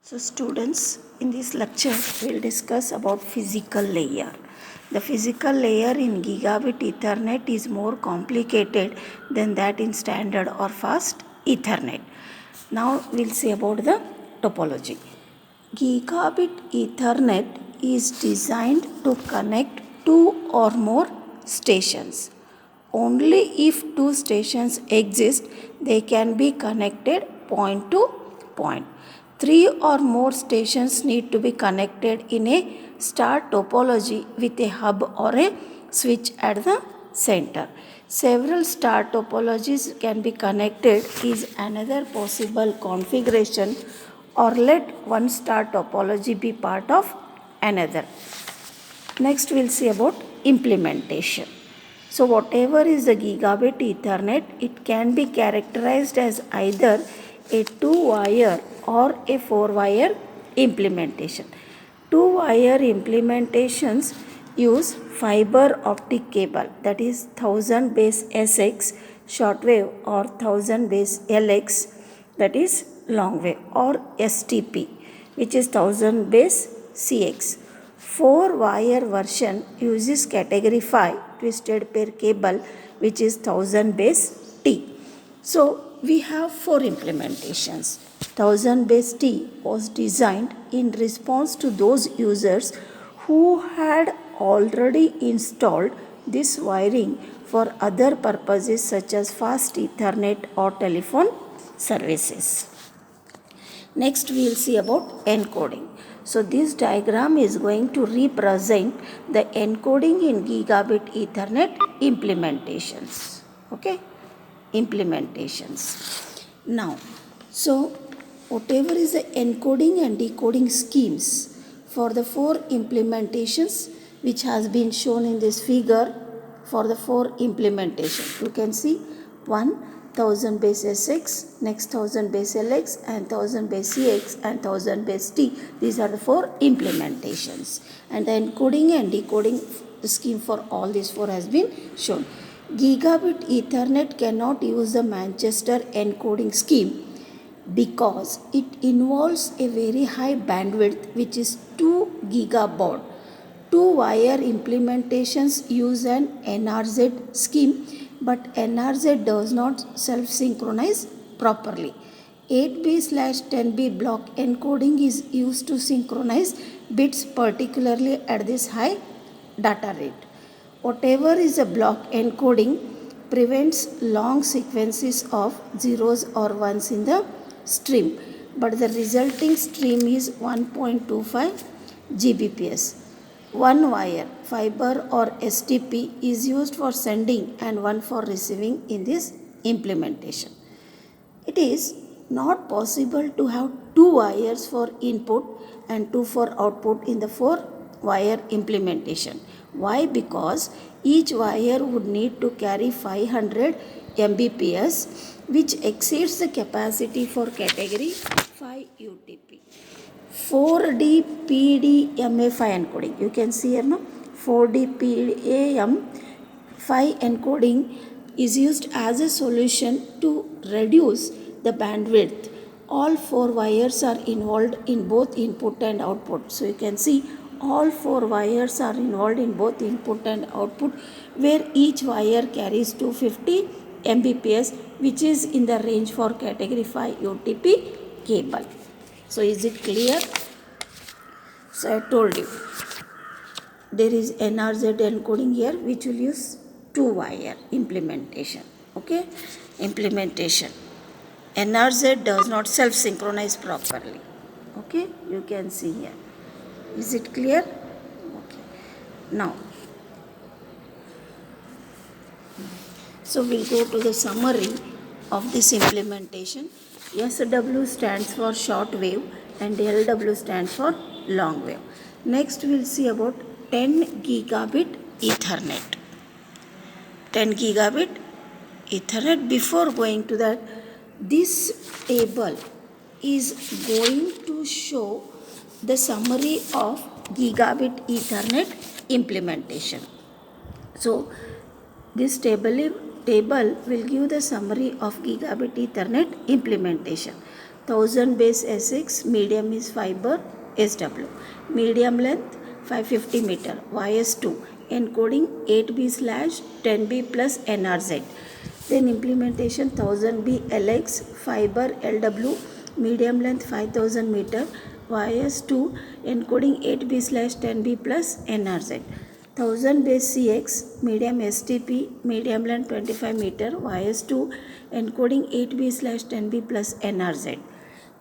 So students, in this lecture we will discuss about physical layer. The physical layer in gigabit Ethernet is more complicated than that in standard or fast Ethernet. Now we will see about the topology. Gigabit Ethernet is designed to connect two or more stations. Only if two stations exist, they can be connected point to point. Three or more stations need to be connected in a star topology with a hub or a switch at the center. Several star topologies can be connected is another possible configuration, or let one star topology be part of another. Next we will see about implementation. So whatever is the gigabit Ethernet, it can be characterized as either a 2-wire or a 4-wire implementation. 2-wire implementations use fiber optic cable, that is 1000 base SX short wave or 1000 base LX, that is long wave, or STP, which is 1000 base CX. 4-wire version uses category 5 twisted pair cable, which is 1000 base T. So we have 4 implementations. 1000 base T was designed in response to those users who had already installed this wiring for other purposes such as fast Ethernet or telephone services. Next we will see about encoding. So this diagram is going to represent the encoding in gigabit Ethernet implementations. Okay, implementations. Now, so whatever is the encoding and decoding schemes for the 4 implementations which has been shown in this figure, for the 4 implementations, you can see 1000 base SX, next 1000 base LX, and 1000 base CX, and 1000 base T. These are the 4 implementations. And the encoding and decoding scheme for all these 4 has been shown. Gigabit Ethernet cannot use the Manchester encoding scheme because it involves a very high bandwidth, which is 2 gigabaud. 2-wire implementations use an NRZ scheme, but NRZ does not self-synchronize properly. 8B/10B block encoding is used to synchronize bits, particularly at this high data rate. Whatever is a block encoding prevents long sequences of zeros or ones in the stream, but the resulting stream is 1.25 Gbps. 1 wire, fiber or STP is used for sending and one for receiving in this implementation. It is not possible to have 2 wires for input and 2 for output in the 4-wire implementation. Why? Because each wire would need to carry 500 Mbps, which exceeds the capacity for category 5 UTP. 4D PDMA5 encoding. You can see here now 4D PDM5 encoding is used as a solution to reduce the bandwidth. All 4 wires are involved in both input and output. So you can see all 4 wires are involved in both input and output, where each wire carries 250 Mbps, which is in the range for category 5 UTP cable. So is it clear? So I told you there is NRZ encoding here, which will use 2-wire implementation. Okay, implementation. NRZ does not self-synchronize properly. Okay, you can see here. Is it clear? Okay. Now, so we'll go to the summary of this implementation. SW stands for short wave and LW stands for long wave. Next we'll see about 10 gigabit Ethernet. 10 gigabit Ethernet. Before going to that, this table is going to show the summary of gigabit Ethernet implementation. So this table will give the summary of gigabit Ethernet implementation. 1000 base SX, medium is fiber SW. Medium length 550 meter, YS2, encoding 8B/10B plus NRZ. Then implementation 1000B LX, fiber LW, medium length 5000 meter, YS2, encoding 8B/10B plus NRZ. 1000 base CX, medium STP, medium length 25 meter, YS2, encoding 8B/10B plus NRZ.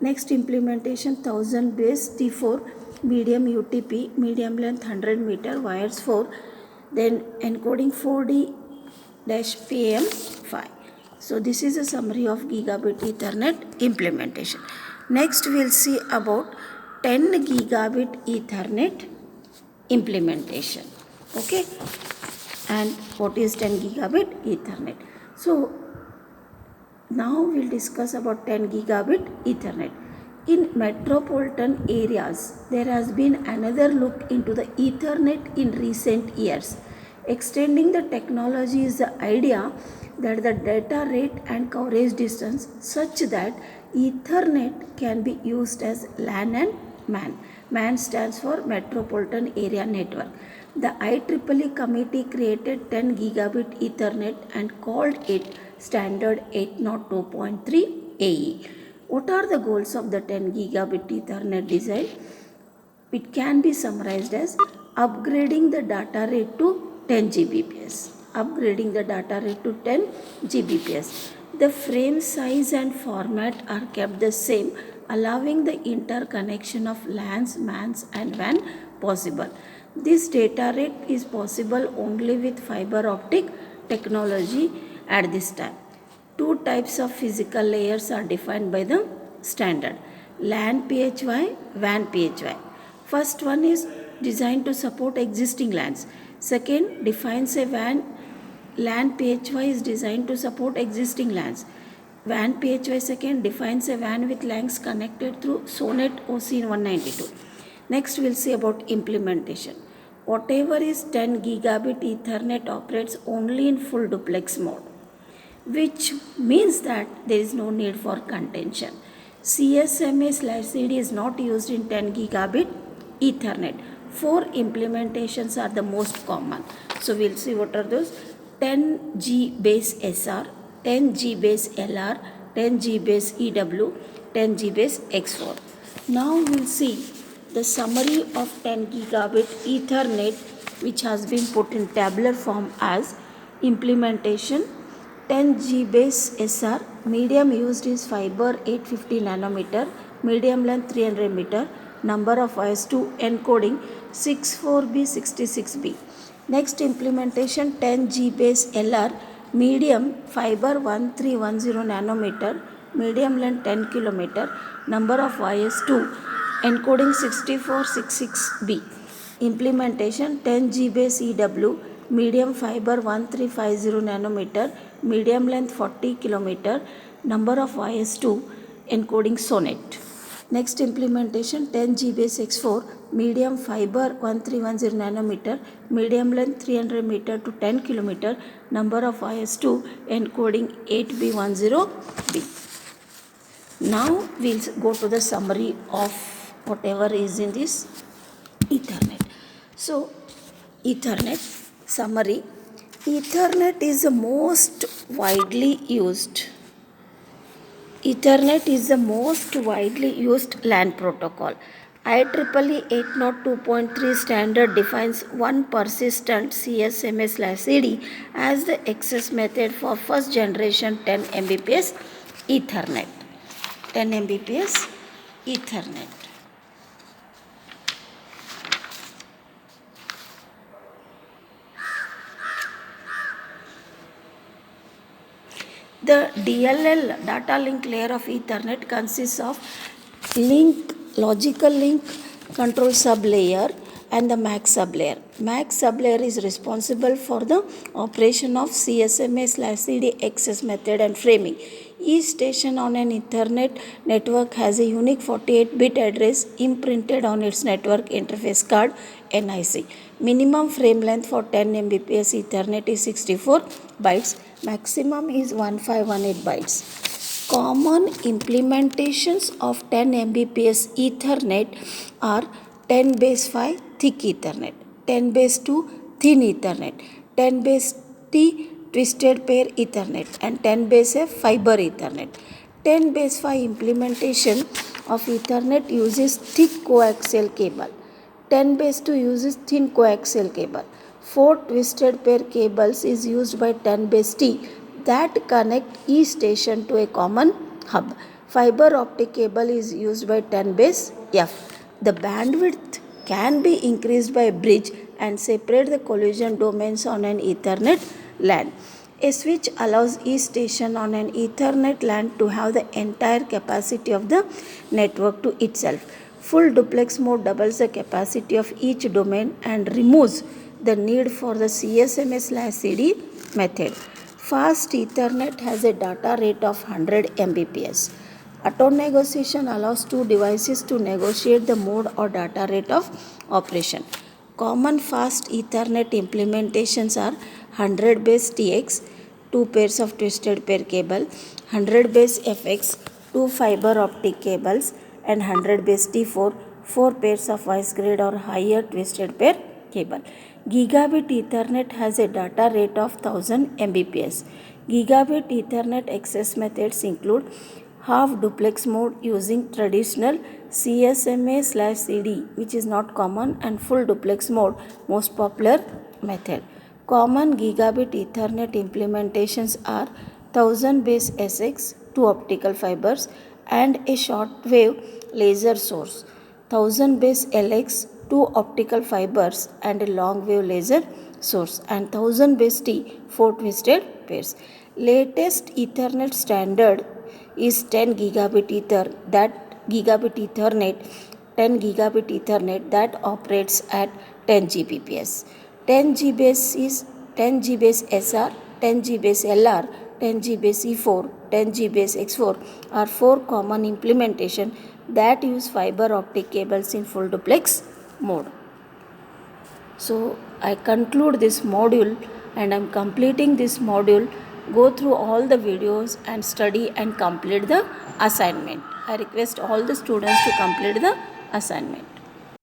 Next implementation 1000 base T4, medium UTP, medium length 100 meter, wires 4, then encoding 4D-PM5. So this is a summary of gigabit Ethernet implementation. Next we'll see about 10 gigabit Ethernet implementation. Okay, and what is 10 gigabit Ethernet? So now we'll discuss about 10 gigabit Ethernet. In metropolitan areas, there has been another look into the Ethernet in recent years. Extending the technology is the idea that the data rate and coverage distance such that Ethernet can be used as LAN and MAN. MAN stands for Metropolitan Area Network. The IEEE committee created 10 gigabit Ethernet and called it standard 802.3 AE. What are the goals of the 10 gigabit Ethernet design? It can be summarized as upgrading the data rate to 10 Gbps. Upgrading the data rate to 10 Gbps. The frame size and format are kept the same, allowing the interconnection of LANs, MANs and WAN possible. This data rate is possible only with fiber optic technology at this time. Two types of physical layers are defined by the standard: LAN PHY, WAN PHY. First one is designed to support existing LANs. Second defines a WAN. LAN PHY is designed to support existing LANs. WAN PHY second defines a WAN with LANs connected through SONET OC 192. Next we'll see about implementation. Whatever is 10 gigabit Ethernet operates only in full duplex mode, which means that there is no need for contention. CSMA/CD is not used in 10 gigabit Ethernet. 4 implementations are the most common. So we'll see what are those: 10G base SR, 10G base LR, 10G base EW, 10G base X4. Now we'll see the summary of 10 gigabit Ethernet, which has been put in tabular form as implementation. 10G base SR, medium used is fiber 850 nanometer, medium length 300 meter, number of wires 2, encoding 64B66B. Next implementation 10G base LR, medium fiber 1310 nanometer, medium length 10 kilometer, number of wires 2, encoding 6466B. Implementation 10G base EW, medium fiber 1350 nanometer, medium length 40 kilometer, number of wires 2, encoding SONET. Next implementation 10G base X4, medium fiber 1310 nanometer, medium length 300 meter to 10 kilometer, number of wires 2, encoding 8B10B. Now we'll go to the summary of whatever is in this Ethernet. So Ethernet summary. Ethernet is the most widely used. Ethernet is the most widely used LAN protocol. IEEE 802.3 standard defines one persistent CSMA/CD as the access method for first generation 10 Mbps Ethernet. 10 Mbps Ethernet. The DLL data link layer of Ethernet consists of link, logical link, control sublayer and the MAC sublayer. MAC sublayer is responsible for the operation of CSMA/CD access method and framing. Each station on an Ethernet network has a unique 48-bit address imprinted on its network interface card NIC. Minimum frame length for 10 Mbps Ethernet is 64 bytes. Maximum is 1518 bytes. Common implementations of 10 Mbps Ethernet are 10 base 5 thick Ethernet, 10 base 2 thin Ethernet, 10 base T twisted pair Ethernet, and 10 base F fiber Ethernet. 10 base 5 implementation of Ethernet uses thick coaxial cable. 10 base 2 uses thin coaxial cable. 4 twisted pair cables is used by 10 base T that connect each station to a common hub. Fiber optic cable is used by 10 base F. The bandwidth can be increased by bridge and separate the collision domains on an Ethernet LAN. A switch allows each station on an Ethernet LAN to have the entire capacity of the network to itself. Full duplex mode doubles the capacity of each domain and removes the need for the CSMA/CD method. Fast Ethernet has a data rate of 100 Mbps. Auto negotiation allows two devices to negotiate the mode or data rate of operation. Common fast Ethernet implementations are 100 base TX, 2 pairs of twisted pair cable, 100 base FX, 2 fiber optic cables, and 100 base T4, 4 pairs of WiseGrid or higher twisted pair cable. Gigabit Ethernet has a data rate of 1000 Mbps. Gigabit Ethernet access methods include half duplex mode using traditional CSMA/CD, which is not common, and full duplex mode, most popular method. Common Gigabit Ethernet implementations are 1000 base SX, 2 optical fibers, and a shortwave laser source. 1000 base LX, 2 optical fibers and a long wave laser source, and 1000 base T, 4 twisted pairs. Latest Ethernet standard is 10 gigabit Ethernet 10 gigabit Ethernet that operates at 10 Gbps. 10 Gbps is 10 Gbps SR, 10 Gbps LR, 10 Gbps E4, 10 Gbps X4 are 4 common implementation that use fiber optic cables in full duplex mode. So I conclude this module and I am completing this module. Go through all the videos and study and complete the assignment. I request all the students to complete the assignment.